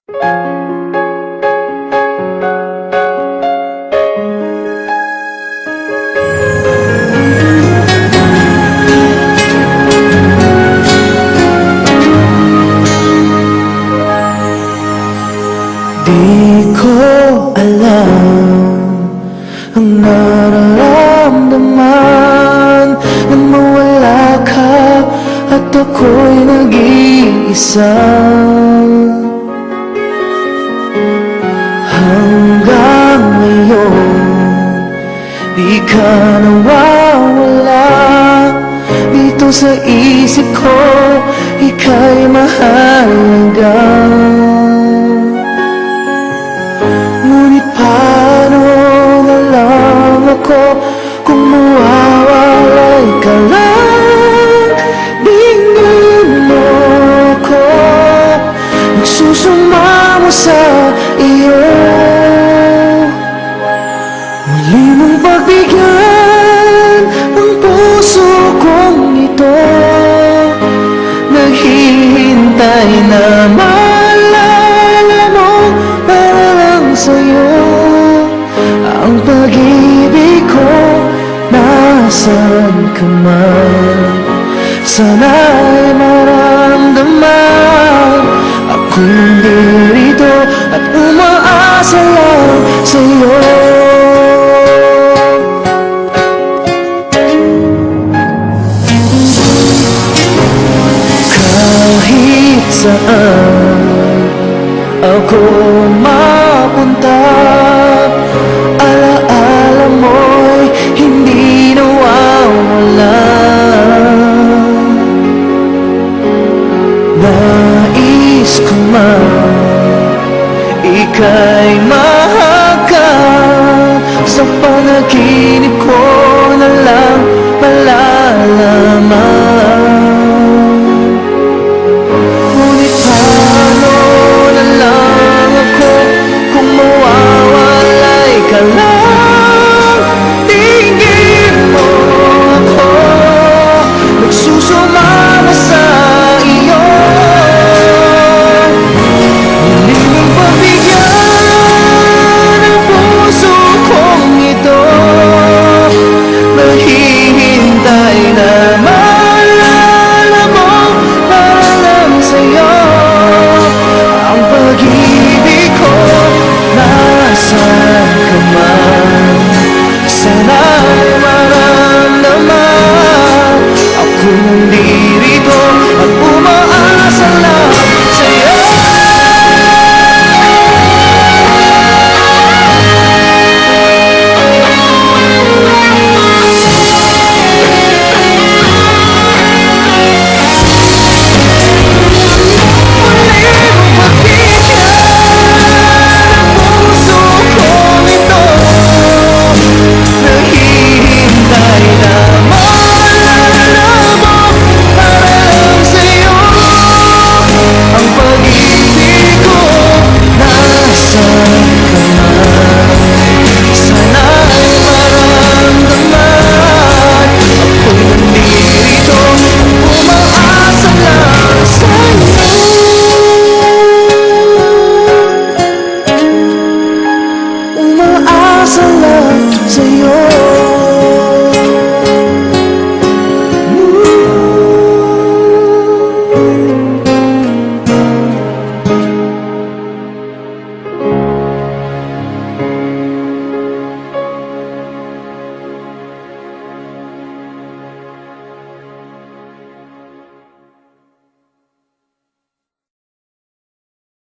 Di ko alam ang nararamdaman nang mawala ka at ako'y nag-iisa. Hanggang ngayon, di ka nawawala dito sa isip ko, ika'y mahalaga. Ngunit paano na lang ako kung mawawalay ka lang? Bigyan mo ko, nagsusumamo sa iyo. Muli mong pagbigyan ang puso kong ito, naghihintay na maalala mo para lang sa'yo ang pag-ibig ko. Nasaan ka man, sana'y maramdaman ako'y nandito at umaasa lang sa'yo. Kahit saan ako mapunta, alaala mo'y hindi nawawala. Nais ko man ika'y mahagkan, sa panaginip ko na lang malalaman.